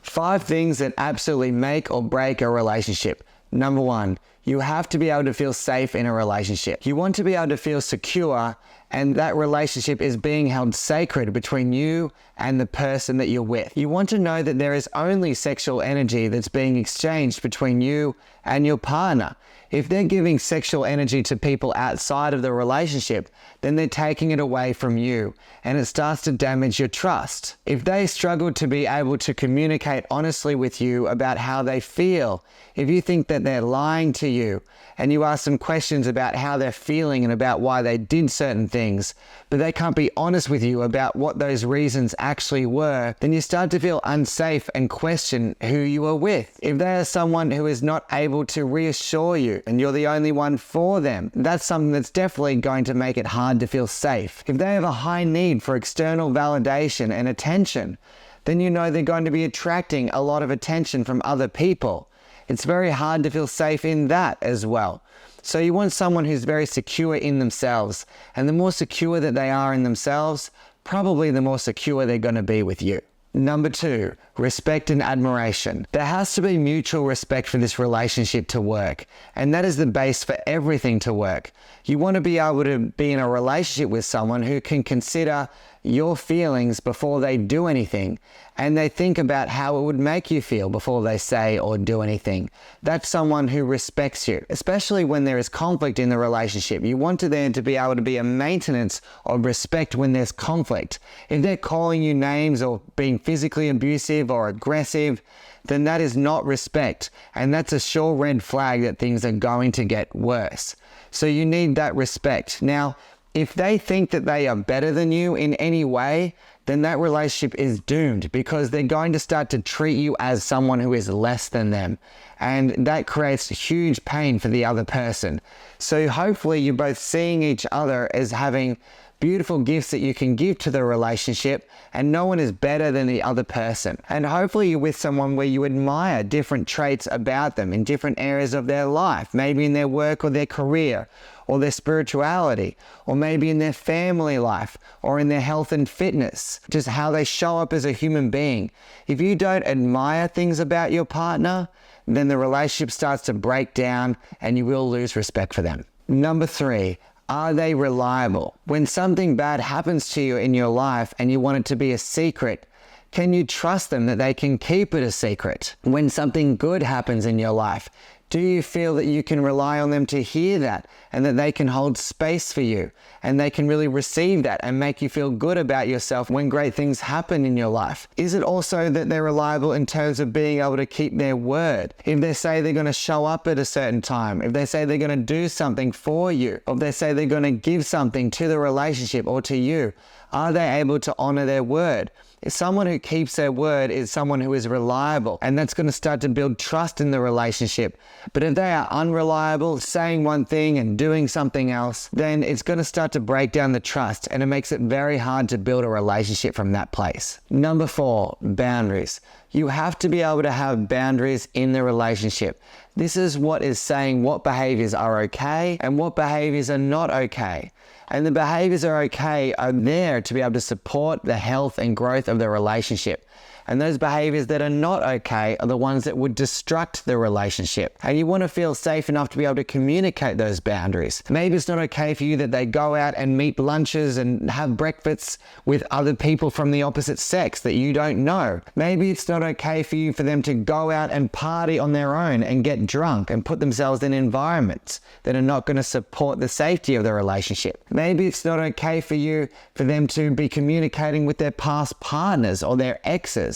5 things that absolutely make or break a relationship. Number 1, you have to be able to feel safe in a relationship. You want to be able to feel secure, and that relationship is being held sacred between you and the person that you're with. You want to know that there is only sexual energy that's being exchanged between you and your partner. If they're giving sexual energy to people outside of the relationship, then they're taking it away from you, and it starts to damage your trust. If they struggle to be able to communicate honestly with you about how they feel, if you think that they're lying to you, and you ask them questions about how they're feeling and about why they did certain things, but they can't be honest with you about what those reasons actually were, then you start to feel unsafe and question who you are with. If they are someone who is not able to reassure you and you're the only one for them, that's something that's definitely going to make it hard to feel safe. If they have a high need for external validation and attention, then you know they're going to be attracting a lot of attention from other people. It's very hard to feel safe in that as well. So you want someone who's very secure in themselves, and the more secure that they are in themselves, probably the more secure they're going to be with you. Number 2, respect and admiration. There has to be mutual respect for this relationship to work, and that is the base for everything to work. You want to be able to be in a relationship with someone who can consider your feelings before they do anything, and they think about how it would make you feel before they say or do anything. That's someone who respects you, especially when there is conflict in the relationship. You want there to be able to be a maintenance of respect when there's conflict. If they're calling you names or being physically abusive or aggressive, then that is not respect, and that's a sure red flag that things are going to get worse. So you need that respect. Now, if they think that they are better than you in any way, then that relationship is doomed, because they're going to start to treat you as someone who is less than them. And that creates huge pain for the other person. So hopefully you're both seeing each other as having beautiful gifts that you can give to the relationship, and no one is better than the other person. And hopefully you're with someone where you admire different traits about them in different areas of their life, maybe in their work or their career, or their spirituality, or maybe in their family life, or in their health and fitness, just how they show up as a human being. If you don't admire things about your partner, then the relationship starts to break down and you will lose respect for them. Number 3, are they reliable? When something bad happens to you in your life and you want it to be a secret, can you trust them that they can keep it a secret? When something good happens in your life, do you feel that you can rely on them to hear that, and that they can hold space for you, and they can really receive that and make you feel good about yourself when great things happen in your life? Is it also that they're reliable in terms of being able to keep their word? If they say they're going to show up at a certain time, if they say they're going to do something for you, or if they say they're going to give something to the relationship or to you, are they able to honor their word? If someone who keeps their word is someone who is reliable, and that's going to start to build trust in the relationship. But if they are unreliable, saying one thing and doing something else, then it's going to start to break down the trust, and it makes it very hard to build a relationship from that place. Number 4, boundaries. You have to be able to have boundaries in the relationship. This is what is saying what behaviors are okay and what behaviors are not okay. And the behaviors are okay are there to be able to support the health and growth of the relationship. And those behaviors that are not okay are the ones that would destruct the relationship. And you want to feel safe enough to be able to communicate those boundaries. Maybe it's not okay for you that they go out and meet lunches and have breakfasts with other people from the opposite sex that you don't know. Maybe it's not okay for you for them to go out and party on their own and get drunk and put themselves in environments that are not going to support the safety of the relationship. Maybe it's not okay for you for them to be communicating with their past partners or their exes.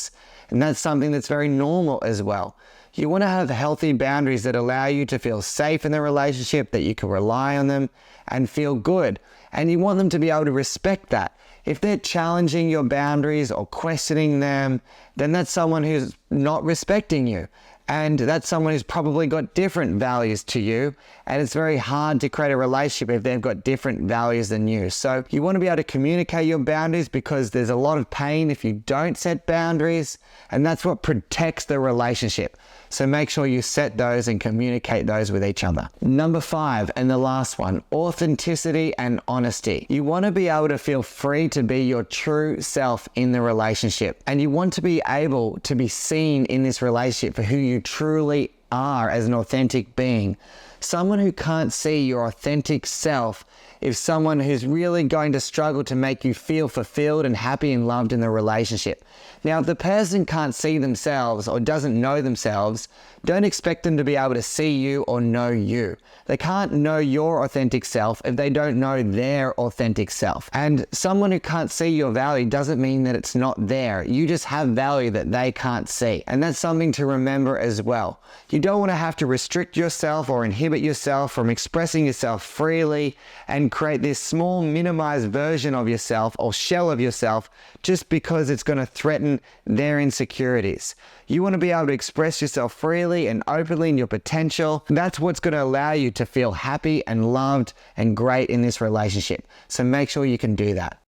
And that's something that's very normal as well. You want to have healthy boundaries that allow you to feel safe in the relationship, that you can rely on them and feel good. And you want them to be able to respect that. If they're challenging your boundaries or questioning them, then that's someone who's not respecting you. And that's someone who's probably got different values to you. And it's very hard to create a relationship if they've got different values than you. So you want to be able to communicate your boundaries, because there's a lot of pain if you don't set boundaries. And that's what protects the relationship. So make sure you set those and communicate those with each other. Number 5, and the last one, authenticity and honesty. You want to be able to feel free to be your true self in the relationship. And you want to be able to be seen in this relationship for who you truly are as an authentic being. Someone who can't see your authentic self is someone who's really going to struggle to make you feel fulfilled and happy and loved in the relationship. Now, if the person can't see themselves or doesn't know themselves, don't expect them to be able to see you or know you. They can't know your authentic self if they don't know their authentic self. And someone who can't see your value doesn't mean that it's not there. You just have value that they can't see. And that's something to remember as well. You don't want to have to restrict yourself or inhibit yourself from expressing yourself freely and create this small minimized version of yourself or shell of yourself just because it's going to threaten their insecurities. You want to be able to express yourself freely and openly in your potential. That's what's going to allow you to feel happy and loved and great in this relationship. So make sure you can do that.